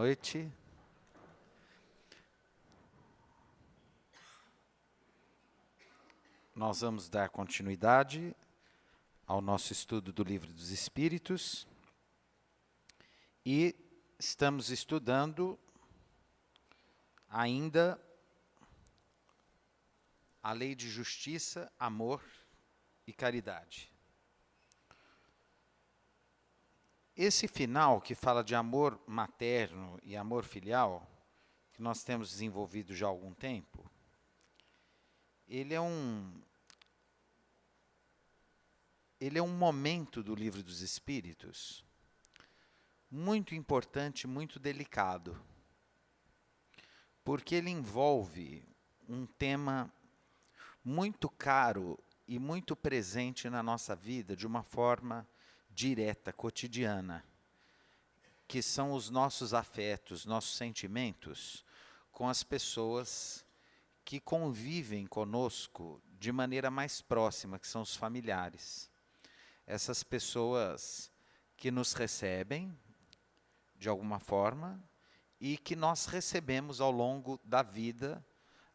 noite. Nós vamos dar continuidade ao nosso estudo do Livro dos Espíritos e estamos estudando ainda a lei de justiça, amor e caridade. Esse final que fala de amor materno e amor filial, que nós temos desenvolvido já há algum tempo, ele é um momento do Livro dos Espíritos muito importante, muito delicado, porque ele envolve um tema muito caro e muito presente na nossa vida de uma forma direta, cotidiana, que são os nossos afetos, nossos sentimentos com as pessoas que convivem conosco de maneira mais próxima, que são os familiares. Essas pessoas que nos recebem de alguma forma e que nós recebemos ao longo da vida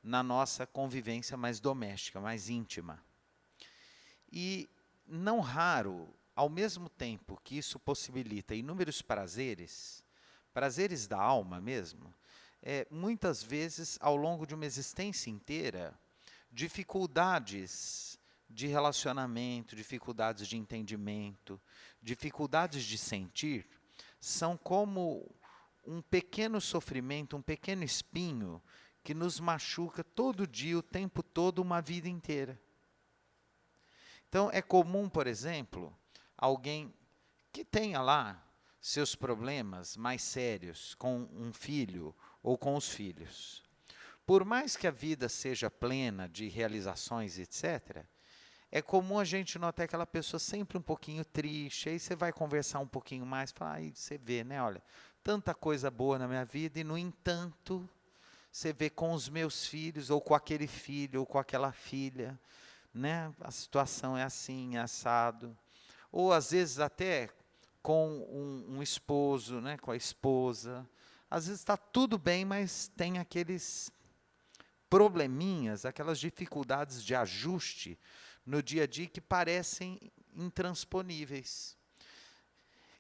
na nossa convivência mais doméstica, mais íntima. E não raro, ao mesmo tempo que isso possibilita inúmeros prazeres, prazeres da alma mesmo, muitas vezes, ao longo de uma existência inteira, dificuldades de relacionamento, dificuldades de entendimento, dificuldades de sentir, são como um pequeno sofrimento, um pequeno espinho que nos machuca todo dia, o tempo todo, uma vida inteira. Então, é comum, por exemplo, alguém que tenha lá seus problemas mais sérios com um filho ou com os filhos. Por mais que a vida seja plena de realizações, etc., é comum a gente notar aquela pessoa sempre um pouquinho triste, aí você vai conversar um pouquinho mais, fala, aí você vê, né, olha, tanta coisa boa na minha vida, e no entanto, você vê com os meus filhos, ou com aquele filho, ou com aquela filha, né, a situação é assim, é assado. Ou às vezes até com um esposo, né, com a esposa. Às vezes está tudo bem, mas tem aqueles probleminhas, aquelas dificuldades de ajuste no dia a dia que parecem intransponíveis.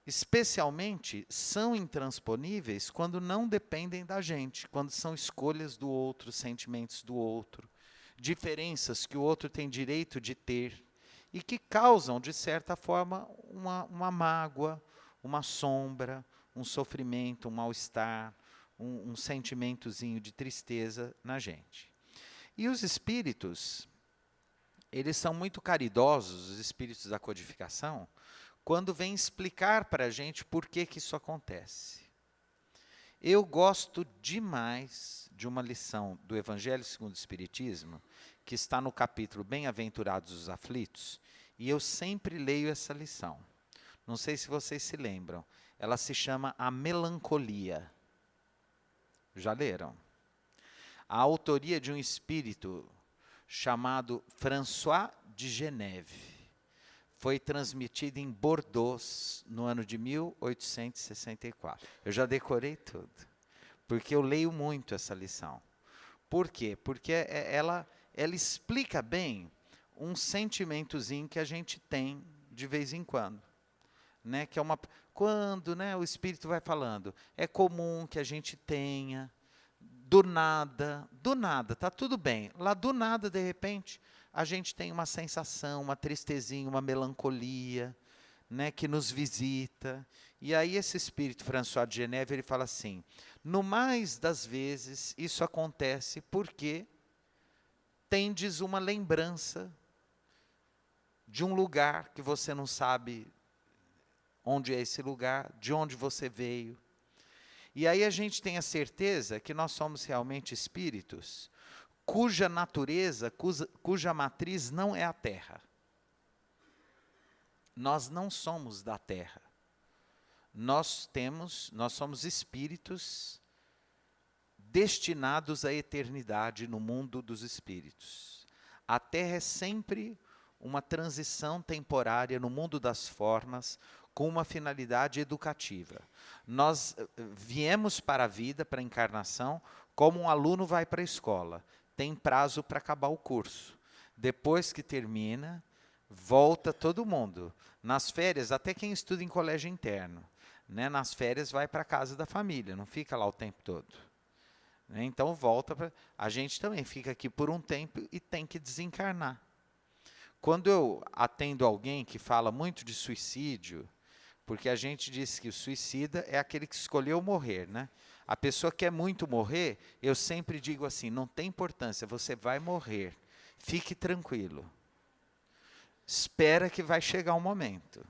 Especialmente são intransponíveis quando não dependem da gente, quando são escolhas do outro, sentimentos do outro, diferenças que o outro tem direito de ter e que causam, de certa forma, uma mágoa, uma sombra, um sofrimento, um mal-estar, um sentimentozinho de tristeza na gente. E os espíritos, eles são muito caridosos, os espíritos da codificação, quando vêm explicar para a gente por que isso acontece. Eu gosto demais de uma lição do Evangelho segundo o Espiritismo, que está no capítulo Bem-aventurados os aflitos, e eu sempre leio essa lição. Não sei se vocês se lembram. Ela se chama A Melancolia. Já leram? A autoria de um espírito chamado François de Geneve. Foi transmitida em Bordeaux no ano de 1864. Eu já decorei tudo, porque eu leio muito essa lição. Por quê? Porque ela explica bem um sentimentozinho que a gente tem de vez em quando. Né? Que é quando, né, o Espírito vai falando, é comum que a gente tenha, do nada, está tudo bem. Lá do nada, de repente, a gente tem uma sensação, uma tristezinha, uma melancolia, né, que nos visita. E aí esse espírito François de Geneve, ele fala assim, no mais das vezes, isso acontece porque tendes uma lembrança de um lugar que você não sabe onde é esse lugar, de onde você veio. E aí a gente tem a certeza que nós somos realmente espíritos cuja natureza, cuja matriz não é a Terra. Nós não somos da Terra. Nós somos espíritos destinados à eternidade no mundo dos espíritos. A Terra é sempre uma transição temporária no mundo das formas, com uma finalidade educativa. Nós viemos para a vida, para a encarnação, como um aluno vai para a escola. Tem prazo para acabar o curso. Depois que termina, volta todo mundo. Nas férias, até quem estuda em colégio interno, né? Nas férias vai para a casa da família, não fica lá o tempo todo. Né? Então volta para... A gente também fica aqui por um tempo e tem que desencarnar. Quando eu atendo alguém que fala muito de suicídio, porque a gente diz que o suicida é aquele que escolheu morrer, né? A pessoa que quer muito morrer, eu sempre digo assim, não tem importância, você vai morrer. Fique tranquilo. Espera que vai chegar o momento.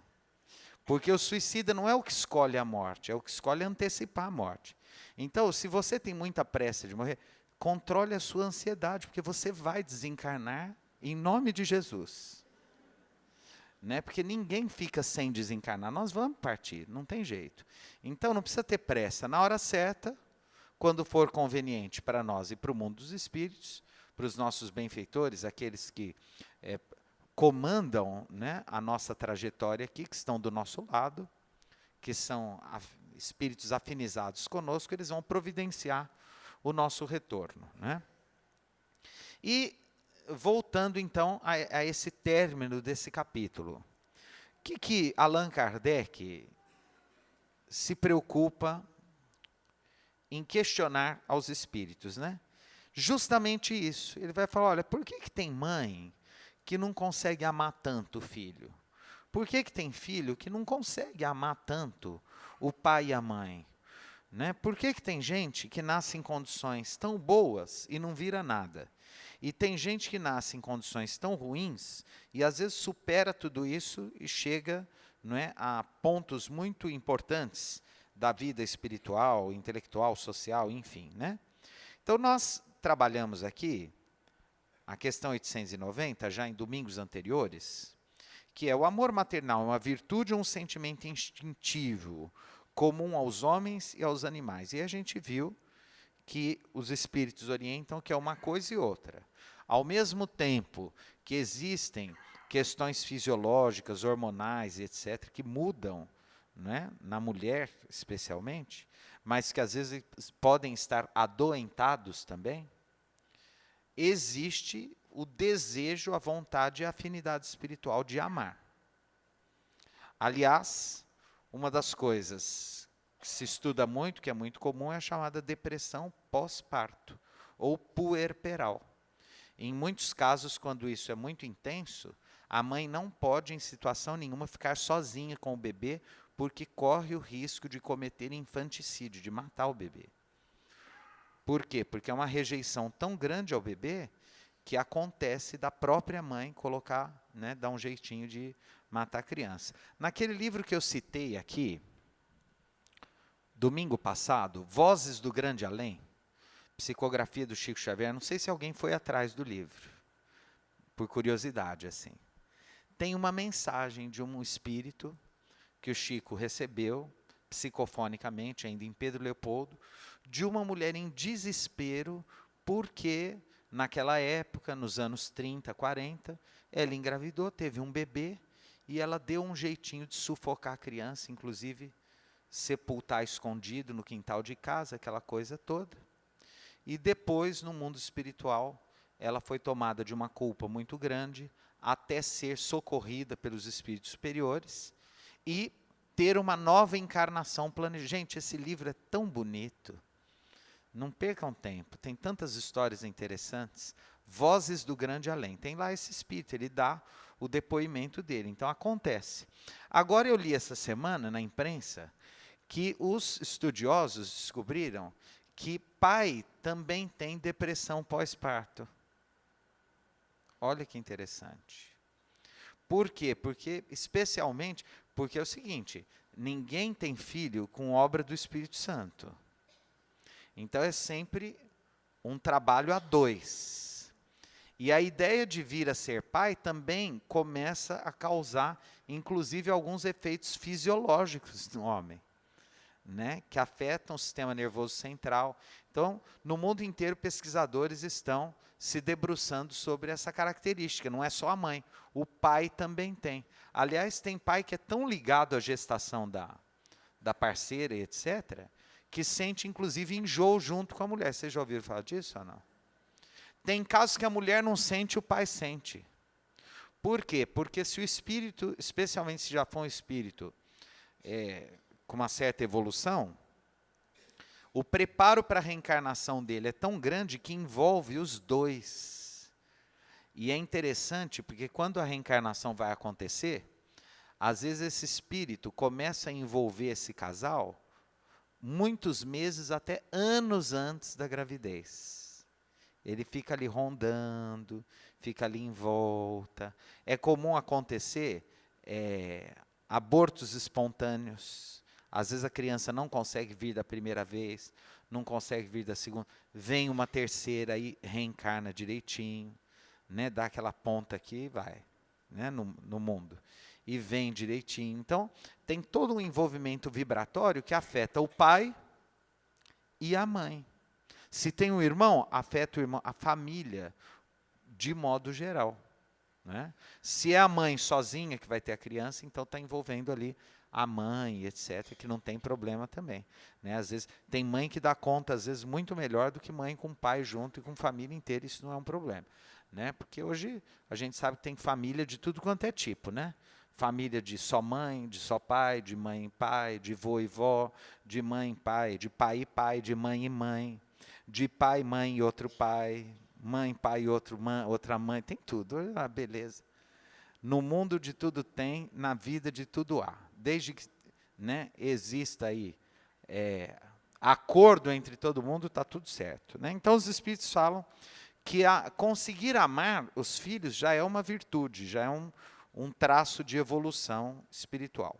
Porque o suicida não é o que escolhe a morte, é o que escolhe antecipar a morte. Então, se você tem muita pressa de morrer, controle a sua ansiedade, porque você vai desencarnar em nome de Jesus. Né? Porque ninguém fica sem desencarnar, nós vamos partir, não tem jeito. Então, não precisa ter pressa. Na hora certa, quando for conveniente para nós e para o mundo dos espíritos, para os nossos benfeitores, aqueles que comandam, né, a nossa trajetória aqui, que estão do nosso lado, que são espíritos afinizados conosco, eles vão providenciar o nosso retorno. Né? E, voltando então a esse término desse capítulo, o que Allan Kardec se preocupa em questionar aos espíritos, né? Justamente isso. Ele vai falar, olha, por que tem mãe que não consegue amar tanto o filho? Por que tem filho que não consegue amar tanto o pai e a mãe? Né? Por que tem gente que nasce em condições tão boas e não vira nada? E tem gente que nasce em condições tão ruins e às vezes supera tudo isso e chega, não é, a pontos muito importantes da vida espiritual, intelectual, social, enfim. Né? Então nós trabalhamos aqui a questão 890, já em domingos anteriores, que é o amor maternal, uma virtude ou um sentimento instintivo, comum aos homens e aos animais. E a gente viu que os espíritos orientam que é uma coisa e outra. Ao mesmo tempo que existem questões fisiológicas, hormonais, etc., que mudam, né, na mulher especialmente, mas que às vezes podem estar adoentados também, existe o desejo, a vontade e a afinidade espiritual de amar. Aliás, uma das coisas que se estuda muito, que é muito comum, é a chamada depressão pós-parto, ou puerperal. Em muitos casos, quando isso é muito intenso, a mãe não pode, em situação nenhuma, ficar sozinha com o bebê, porque corre o risco de cometer infanticídio, de matar o bebê. Por quê? Porque é uma rejeição tão grande ao bebê que acontece da própria mãe colocar, né, dar um jeitinho de matar a criança. Naquele livro que eu citei aqui, domingo passado, Vozes do Grande Além, psicografia do Chico Xavier, não sei se alguém foi atrás do livro, por curiosidade, assim. Tem uma mensagem de um espírito que o Chico recebeu, psicofonicamente, ainda em Pedro Leopoldo, de uma mulher em desespero, porque naquela época, nos anos 30, 40, ela engravidou, teve um bebê, e ela deu um jeitinho de sufocar a criança, inclusive sepultar escondido no quintal de casa, aquela coisa toda. E depois, no mundo espiritual, ela foi tomada de uma culpa muito grande, até ser socorrida pelos espíritos superiores, e ter uma nova encarnação planejada. Gente, esse livro é tão bonito. Não percam tempo, tem tantas histórias interessantes. Vozes do Grande Além. Tem lá esse espírito, ele dá o depoimento dele. Então, acontece. Agora, eu li essa semana na imprensa que os estudiosos descobriram que pai também tem depressão pós-parto. Olha que interessante. Por quê? Porque, especialmente, porque é o seguinte, ninguém tem filho com obra do Espírito Santo. Então, é sempre um trabalho a dois. E a ideia de vir a ser pai também começa a causar, inclusive, alguns efeitos fisiológicos no homem. né, que afetam o sistema nervoso central. Então, no mundo inteiro, pesquisadores estão se debruçando sobre essa característica. Não é só a mãe, o pai também tem. Aliás, tem pai que é tão ligado à gestação da parceira, etc., que sente, inclusive, enjoo junto com a mulher. Vocês já ouviram falar disso ou não? Tem casos que a mulher não sente, o pai sente. Por quê? Porque se o espírito, especialmente se já for um espírito com uma certa evolução, o preparo para a reencarnação dele é tão grande que envolve os dois. E é interessante, porque quando a reencarnação vai acontecer, às vezes esse espírito começa a envolver esse casal muitos meses, até anos antes da gravidez. Ele fica ali rondando, fica ali em volta. É comum acontecer abortos espontâneos. Às vezes a criança não consegue vir da primeira vez, não consegue vir da segunda, vem uma terceira e reencarna direitinho, né? Dá aquela ponta aqui e vai, né? no mundo. E vem direitinho. Então, tem todo um envolvimento vibratório que afeta o pai e a mãe. Se tem um irmão, afeta o irmão, a família, de modo geral, né? Se é a mãe sozinha que vai ter a criança, então está envolvendo ali a mãe, etc., que não tem problema também, né? Às vezes, tem mãe que dá conta, às vezes, muito melhor do que mãe com pai junto e com família inteira, isso não é um problema, né? Porque hoje a gente sabe que tem família de tudo quanto é tipo, né? Família de só mãe, de só pai, de mãe e pai, de vô e vó, de mãe e pai, de pai e pai, de mãe e mãe, de pai, mãe e outro pai, mãe, pai e outra mãe, tem tudo, ah, beleza. No mundo de tudo tem, na vida de tudo há. Desde que, né, exista aí acordo entre todo mundo, está tudo certo, né? Então os espíritos falam que conseguir amar os filhos já é uma virtude, já é um traço de evolução espiritual.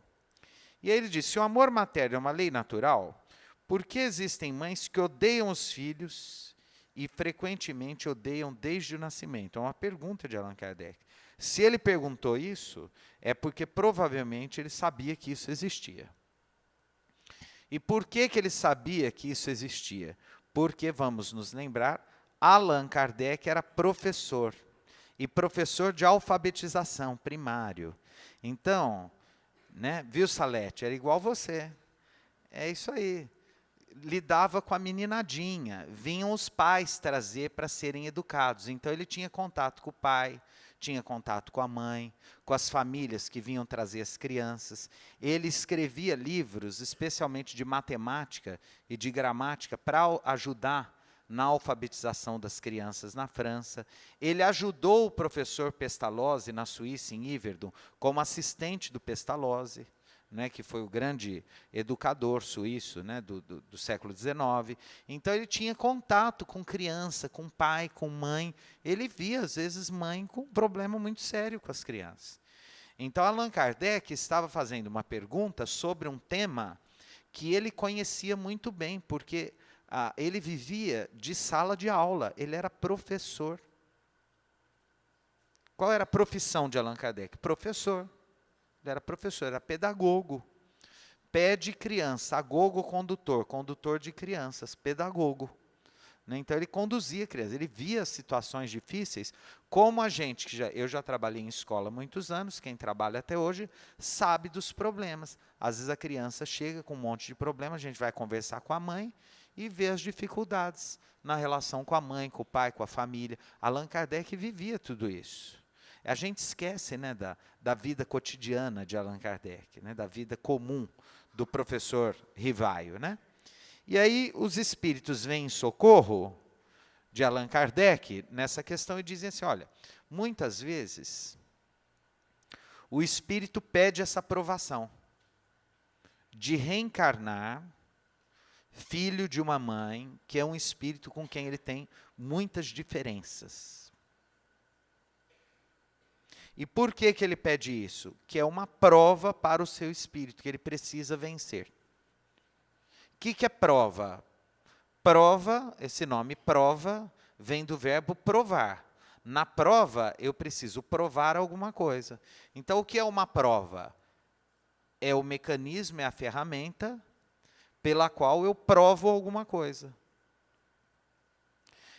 E aí ele diz, se o amor materno é uma lei natural, por que existem mães que odeiam os filhos e frequentemente odeiam desde o nascimento? É uma pergunta de Allan Kardec. Se ele perguntou isso, é porque provavelmente ele sabia que isso existia. E por que ele sabia que isso existia? Porque, vamos nos lembrar, Allan Kardec era professor. E professor de alfabetização, primário. Então, né, viu, Salete? Era igual você. É isso aí. Lidava com a meninadinha. Vinham os pais trazer para serem educados. Então, ele tinha contato com o pai, tinha contato com a mãe, com as famílias que vinham trazer as crianças. Ele escrevia livros, especialmente de matemática e de gramática, para ajudar na alfabetização das crianças na França. Ele ajudou o professor Pestalozzi na Suíça, em Yverdon, como assistente do Pestalozzi, né, que foi o grande educador suíço, né, do século XIX. Então, ele tinha contato com criança, com pai, com mãe. Ele via, às vezes, mãe com um problema muito sério com as crianças. Então, Allan Kardec estava fazendo uma pergunta sobre um tema que ele conhecia muito bem, porque ele vivia de sala de aula, ele era professor. Qual era a profissão de Allan Kardec? Professor. Ele era professor, era pedagogo. Pé de criança, agogo condutor, condutor de crianças, pedagogo. Então ele conduzia crianças, ele via situações difíceis, como a gente, eu já trabalhei em escola há muitos anos, quem trabalha até hoje sabe dos problemas. Às vezes a criança chega com um monte de problema, a gente vai conversar com a mãe, e ver as dificuldades na relação com a mãe, com o pai, com a família. Allan Kardec vivia tudo isso. A gente esquece, né, da vida cotidiana de Allan Kardec, né, da vida comum do professor Rivaio, né? E aí os espíritos vêm em socorro de Allan Kardec nessa questão e dizem assim, olha, muitas vezes o espírito pede essa aprovação de reencarnar filho de uma mãe, que é um espírito com quem ele tem muitas diferenças. E por que ele pede isso? Que é uma prova para o seu espírito, que ele precisa vencer. O que é prova? Prova, esse nome prova, vem do verbo provar. Na prova, eu preciso provar alguma coisa. Então, o que é uma prova? É o mecanismo, é a ferramenta pela qual eu provo alguma coisa.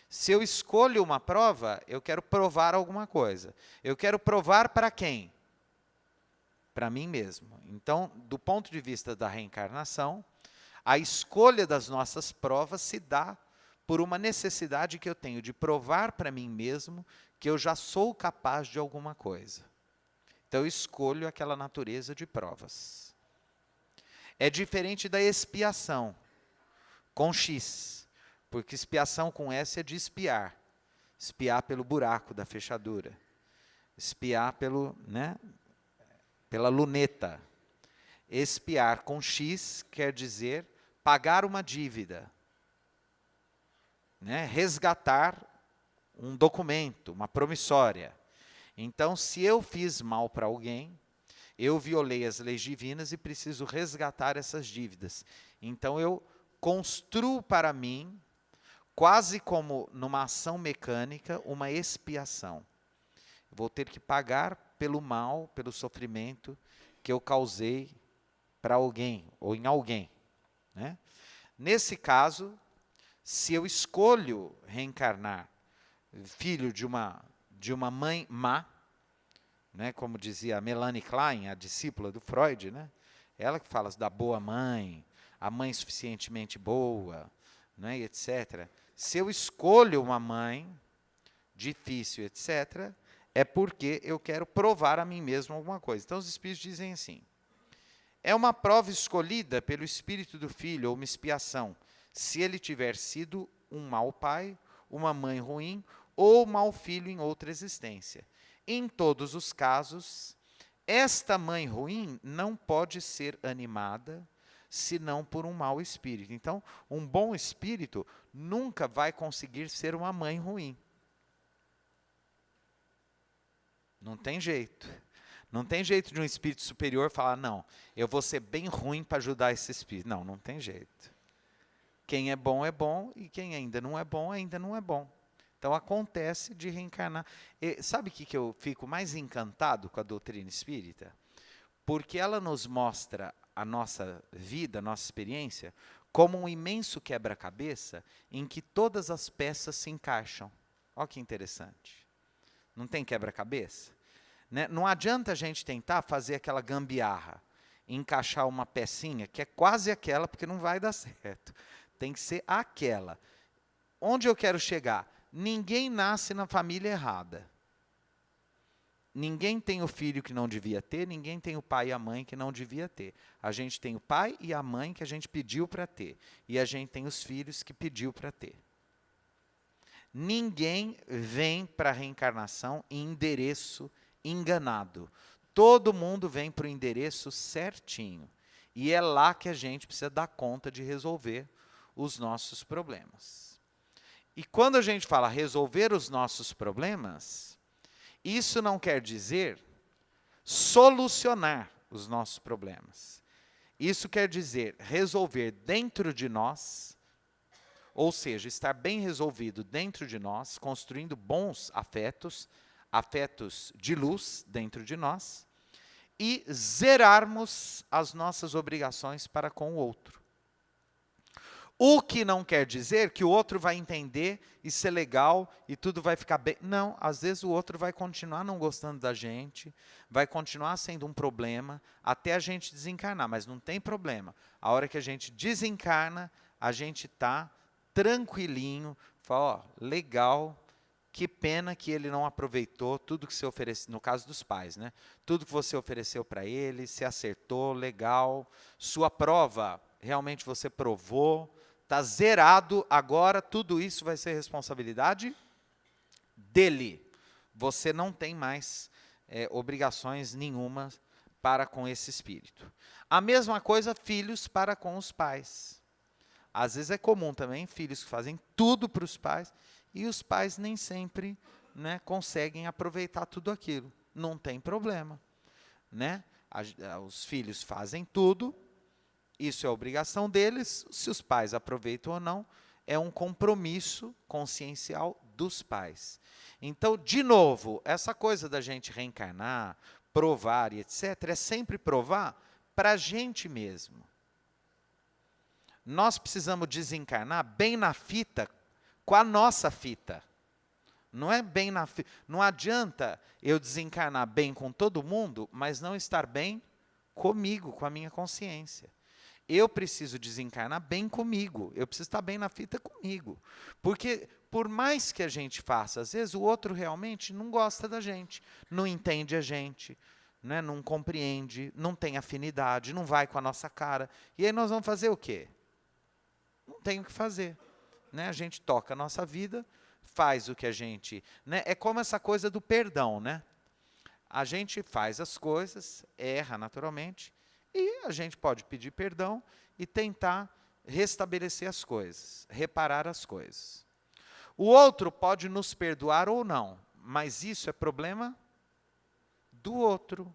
Se eu escolho uma prova, eu quero provar alguma coisa. Eu quero provar para quem? Para mim mesmo. Então, do ponto de vista da reencarnação, a escolha das nossas provas se dá por uma necessidade que eu tenho de provar para mim mesmo que eu já sou capaz de alguma coisa. Então, eu escolho aquela natureza de provas. É diferente da expiação, com X, porque expiação com S é de espiar. Espiar pelo buraco da fechadura. Espiar pela luneta. Expiar com X quer dizer pagar uma dívida. Resgatar um documento, uma promissória. Então, se eu fiz mal para alguém, eu violei as leis divinas e preciso resgatar essas dívidas. Então, eu construo para mim, quase como numa ação mecânica, uma expiação. Vou ter que pagar pelo mal, pelo sofrimento que eu causei para alguém, ou em alguém. Nesse caso, se eu escolho reencarnar filho de uma mãe má, como dizia a Melanie Klein, a discípula do Freud, ela que fala da boa mãe, a mãe suficientemente boa, etc. Se eu escolho uma mãe difícil, etc., é porque eu quero provar a mim mesmo alguma coisa. Então, os espíritos dizem assim, é uma prova escolhida pelo espírito do filho, ou uma expiação, se ele tiver sido um mau pai, uma mãe ruim, ou mau filho em outra existência. Em todos os casos, esta mãe ruim não pode ser animada, senão por um mau espírito. Então, um bom espírito nunca vai conseguir ser uma mãe ruim. Não tem jeito. Não tem jeito de um espírito superior falar, não, eu vou ser bem ruim para ajudar esse espírito. Não, não tem jeito. Quem é bom, e quem ainda não é bom, ainda não é bom. Então, acontece de reencarnar. E sabe o que eu fico mais encantado com a doutrina espírita? Porque ela nos mostra a nossa vida, a nossa experiência, como um imenso quebra-cabeça em que todas as peças se encaixam. Olha que interessante. Não tem quebra-cabeça? Não adianta a gente tentar fazer aquela gambiarra, encaixar uma pecinha que é quase aquela, porque não vai dar certo. Tem que ser aquela. Onde eu quero chegar? Ninguém nasce na família errada. Ninguém tem o filho que não devia ter, ninguém tem o pai e a mãe que não devia ter. A gente tem o pai e a mãe que a gente pediu para ter. E a gente tem os filhos que pediu para ter. Ninguém vem para a reencarnação em endereço enganado. Todo mundo vem para o endereço certinho. E é lá que a gente precisa dar conta de resolver os nossos problemas. E quando a gente fala resolver os nossos problemas, isso não quer dizer solucionar os nossos problemas. Isso quer dizer resolver dentro de nós, ou seja, estar bem resolvido dentro de nós, construindo bons afetos, afetos de luz dentro de nós, e zerarmos as nossas obrigações para com o outro. O que não quer dizer que o outro vai entender e ser legal e tudo vai ficar bem. Não, às vezes o outro vai continuar não gostando da gente, vai continuar sendo um problema até a gente desencarnar, mas não tem problema. A hora que a gente desencarna, a gente está tranquilinho, fala, legal, que pena que ele não aproveitou tudo que você ofereceu, no caso dos pais, tudo que você ofereceu para ele, se acertou, legal, sua prova, realmente você provou, está zerado, agora tudo isso vai ser responsabilidade dele. Você não tem mais obrigações nenhuma para com esse espírito. A mesma coisa, filhos para com os pais. Às vezes é comum também, filhos que fazem tudo para os pais, e os pais nem sempre conseguem aproveitar tudo aquilo. Não tem problema. Os filhos fazem tudo, isso é obrigação deles, se os pais aproveitam ou não, é um compromisso consciencial dos pais. Então, de novo, essa coisa da gente reencarnar, provar e etc., é sempre provar para a gente mesmo. nós precisamos desencarnar bem na fita, com a nossa fita. Não é bem na fita. Não adianta eu desencarnar bem com todo mundo, mas não estar bem comigo, com a minha consciência. Eu preciso desencarnar bem comigo. Eu preciso estar bem na fita comigo. Porque, por mais que a gente faça, às vezes o outro realmente não gosta da gente, não entende a gente, né, não compreende, não tem afinidade, não vai com a nossa cara. E aí nós vamos fazer o quê? Não tem o que fazer. Né? A gente toca a nossa vida, faz o que a gente... Né? É como essa coisa do perdão. Né? A gente faz as coisas, erra naturalmente, e a gente pode pedir perdão e tentar restabelecer as coisas, reparar as coisas. O outro pode nos perdoar ou não, mas isso é problema do outro.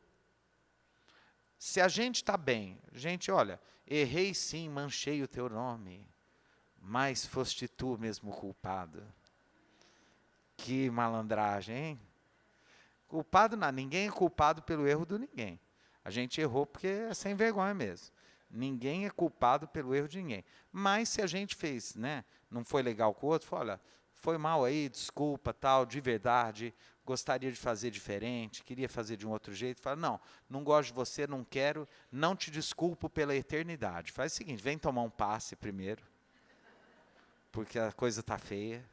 Se a gente está bem, gente, olha, errei sim, manchei o teu nome, mas foste tu mesmo culpado. Que malandragem, hein? Culpado não, ninguém é culpado pelo erro de ninguém. A gente errou porque é sem vergonha mesmo. Ninguém é culpado pelo erro de ninguém. Mas se a gente fez, né, não foi legal com o outro, fala, olha, foi mal aí, desculpa, tal, de verdade, gostaria de fazer diferente, queria fazer de um outro jeito. Fala, não, não gosto de você, não quero, não te desculpo pela eternidade. Faz o seguinte, vem tomar um passe primeiro, porque a coisa está feia,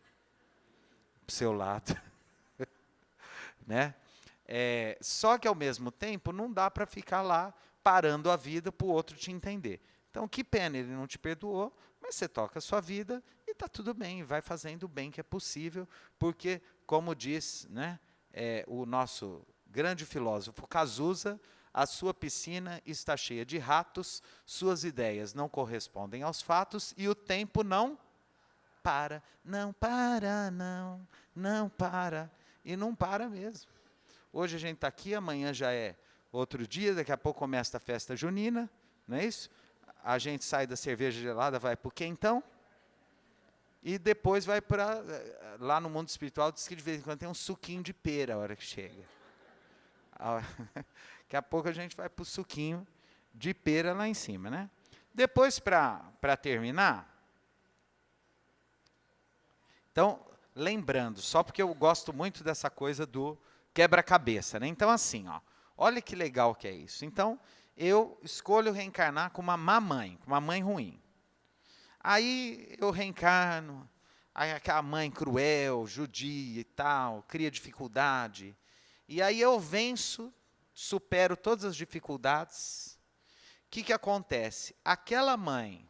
pro seu lado. Né? Só que, ao mesmo tempo, não dá para ficar lá parando a vida para o outro te entender. Então, que pena, ele não te perdoou, mas você toca a sua vida e está tudo bem, vai fazendo o bem que é possível, porque, como diz, né, o nosso grande filósofo Cazuza, a sua piscina está cheia de ratos, suas ideias não correspondem aos fatos e o tempo não para, não para, não para. E não para mesmo. Hoje a gente está aqui, amanhã já é outro dia, daqui a pouco começa a festa junina, não é isso? A gente sai da cerveja gelada, vai para o quentão, e depois vai para... Lá no mundo espiritual, diz que de vez em quando tem um suquinho de pera a hora que chega. Daqui a pouco a gente vai para o suquinho de pera lá em cima, né? Depois, para terminar... Então... Lembrando, só porque eu gosto muito dessa coisa do quebra-cabeça, né? Então, assim, ó, olha que legal que é isso. Então, eu escolho reencarnar com uma má mãe, com uma mãe ruim. Aí eu reencarno, aí aquela mãe cruel, judia e tal, cria dificuldade. E aí eu venço, supero todas as dificuldades. O que acontece? Aquela mãe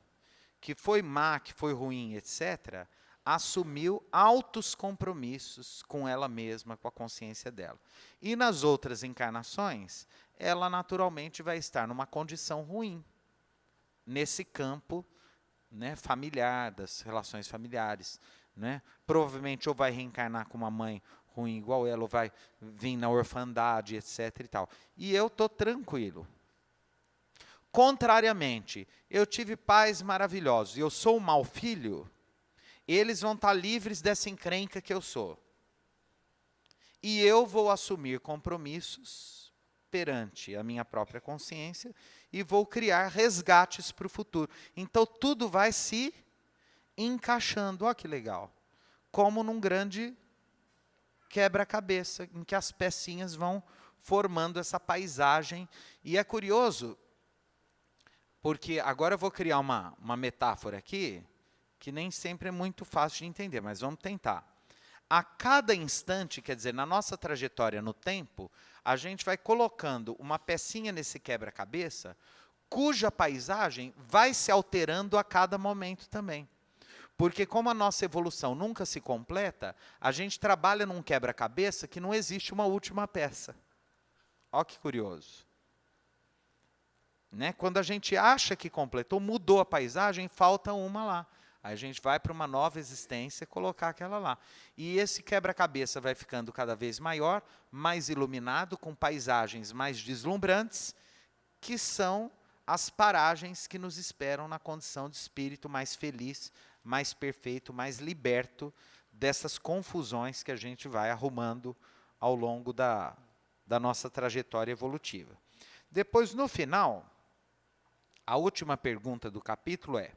que foi má, que foi ruim, etc., assumiu altos compromissos com ela mesma, com a consciência dela. E nas outras encarnações, ela naturalmente vai estar numa condição ruim, nesse campo, né, familiar, das relações familiares. Né? Provavelmente ou vai reencarnar com uma mãe ruim igual ela, ou vai vir na orfandade, etc. e tal. E eu estou tranquilo. Contrariamente, eu tive pais maravilhosos, e eu sou um mau filho, eles vão estar livres dessa encrenca que eu sou. E eu vou assumir compromissos perante a minha própria consciência e vou criar resgates para o futuro. Então, tudo vai se encaixando. Olha que legal. Como num grande quebra-cabeça, em que as pecinhas vão formando essa paisagem. E é curioso, porque agora eu vou criar uma metáfora aqui, que nem sempre é muito fácil de entender, mas vamos tentar. A cada instante, quer dizer, na nossa trajetória no tempo, a gente vai colocando uma pecinha nesse quebra-cabeça, cuja paisagem vai se alterando a cada momento também. Porque como a nossa evolução nunca se completa, a gente trabalha num quebra-cabeça que não existe uma última peça. Olha que curioso. Né? Quando a gente acha que completou, mudou a paisagem, falta uma lá. Aí a gente vai para uma nova existência e colocar aquela lá. E esse quebra-cabeça vai ficando cada vez maior, mais iluminado, com paisagens mais deslumbrantes, que são as paragens que nos esperam na condição de espírito mais feliz, mais perfeito, mais liberto dessas confusões que a gente vai arrumando ao longo da nossa trajetória evolutiva. Depois, no final, a última pergunta do capítulo é: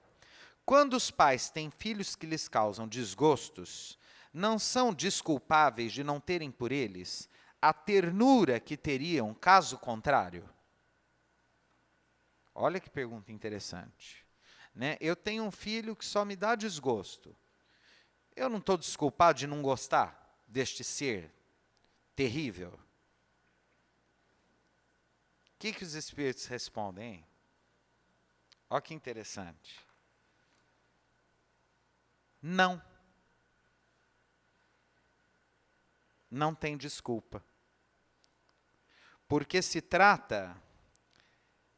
Quando os pais têm filhos que lhes causam desgostos, não são desculpáveis de não terem por eles a ternura que teriam caso contrário? Olha que pergunta interessante. Né? Eu tenho um filho que só me dá desgosto. Eu não estou desculpado de não gostar deste ser terrível? O que os espíritos respondem, hein? Olha que interessante. Não. Não tem desculpa. Porque se trata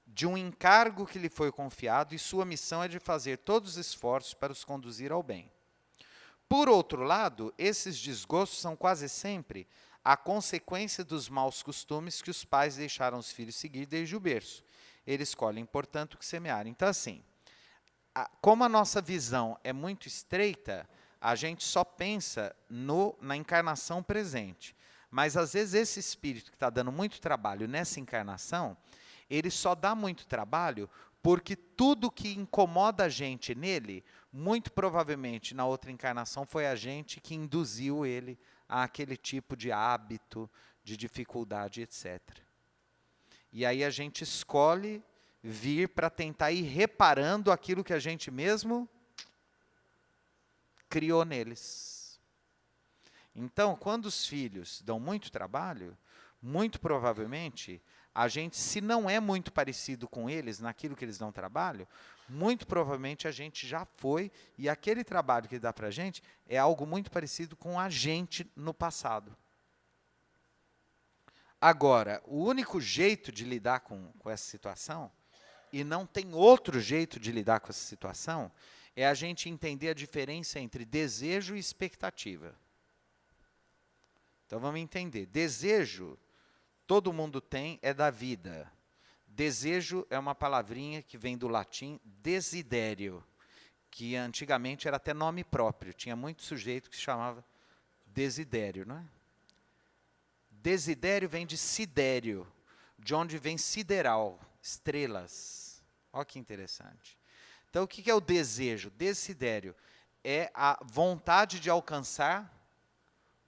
de um encargo que lhe foi confiado e sua missão é de fazer todos os esforços para os conduzir ao bem. Por outro lado, esses desgostos são quase sempre a consequência dos maus costumes que os pais deixaram os filhos seguir desde o berço. Eles escolhem, portanto, o que semear. Então, assim, como a nossa visão é muito estreita, a gente só pensa na encarnação presente. Mas, às vezes, esse espírito que está dando muito trabalho nessa encarnação, ele só dá muito trabalho porque tudo que incomoda a gente nele, muito provavelmente na outra encarnação foi a gente que induziu ele a aquele tipo de hábito, de dificuldade, etc. E aí a gente escolhe vir para tentar ir reparando aquilo que a gente mesmo criou neles. Então, quando os filhos dão muito trabalho, muito provavelmente, a gente, se não é muito parecido com eles, naquilo que eles dão trabalho, muito provavelmente a gente já foi, e aquele trabalho que dá para a gente é algo muito parecido com a gente no passado. Agora, o único jeito de lidar com essa situação, e não tem outro jeito de lidar com essa situação, é a gente entender a diferença entre desejo e expectativa. Então, vamos entender. Desejo, todo mundo tem, é da vida. Desejo é uma palavrinha que vem do latim desidério, que antigamente era até nome próprio. Tinha muito sujeito que se chamava desidério, não é? Desidério vem de sidério, de onde vem sideral, estrelas. Olha que interessante. Então, o que é o desejo? Desidério é a vontade de alcançar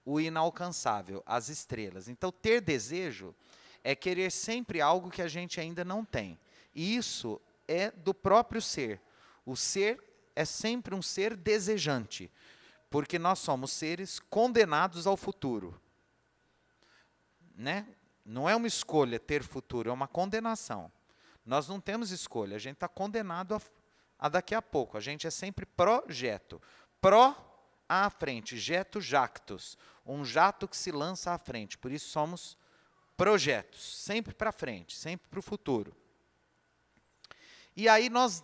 o inalcançável, as estrelas. Então, ter desejo é querer sempre algo que a gente ainda não tem. E isso é do próprio ser. O ser é sempre um ser desejante, porque nós somos seres condenados ao futuro. Né? Não é uma escolha ter futuro, é uma condenação. Nós não temos escolha, a gente está condenado a daqui a pouco. A gente é sempre projeto. À frente, jeto jactus, um jato que se lança à frente. Por isso somos projetos, sempre para frente, sempre para o futuro. E aí nós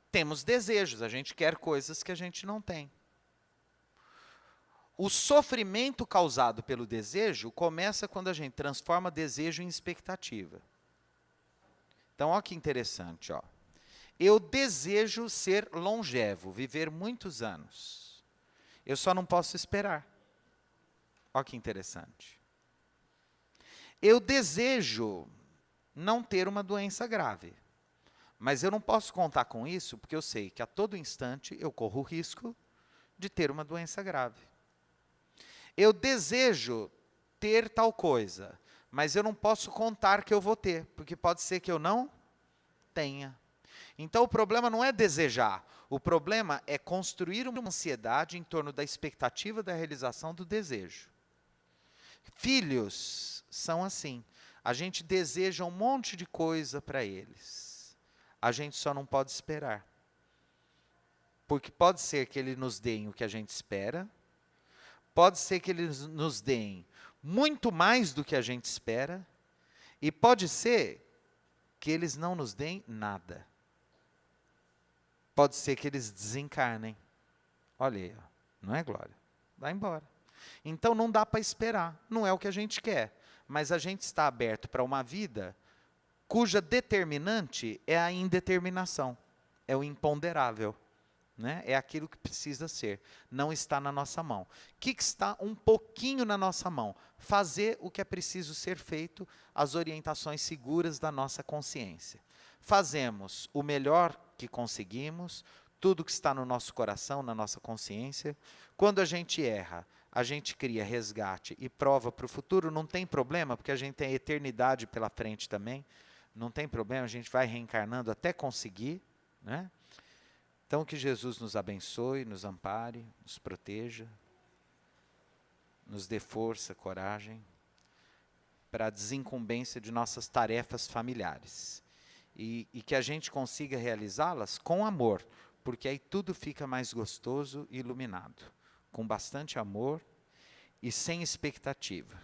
temos desejos, a gente quer coisas que a gente não tem. O sofrimento causado pelo desejo começa quando a gente transforma desejo em expectativa. Então, olha que interessante. Ó. Eu desejo ser longevo, viver muitos anos. Eu só não posso esperar. Olha que interessante. Eu desejo não ter uma doença grave. Mas eu não posso contar com isso, porque eu sei que a todo instante eu corro o risco de ter uma doença grave. Eu desejo ter tal coisa, mas eu não posso contar que eu vou ter, porque pode ser que eu não tenha. Então, o problema não é desejar, o problema é construir uma ansiedade em torno da expectativa da realização do desejo. Filhos são assim, a gente deseja um monte de coisa para eles, a gente só não pode esperar. Porque pode ser que eles nos deem o que a gente espera, pode ser que eles nos deem muito mais do que a gente espera, e pode ser que eles não nos deem nada. Pode ser que eles desencarnem. Olha aí, não é, Glória? Vai embora. Então não dá para esperar, não é o que a gente quer, mas a gente está aberto para uma vida cuja determinante é a indeterminação, é o imponderável. Né? É aquilo que precisa ser, não está na nossa mão. O que está um pouquinho na nossa mão? Fazer o que é preciso ser feito, as orientações seguras da nossa consciência. Fazemos o melhor que conseguimos, tudo que está no nosso coração, na nossa consciência. Quando a gente erra, a gente cria resgate e prova para o futuro, não tem problema, porque a gente tem a eternidade pela frente também, não tem problema, a gente vai reencarnando até conseguir, né? Então que Jesus nos abençoe, nos ampare, nos proteja, nos dê força, coragem, para a desincumbência de nossas tarefas familiares. E que a gente consiga realizá-las com amor, porque aí tudo fica mais gostoso e iluminado, com bastante amor e sem expectativa.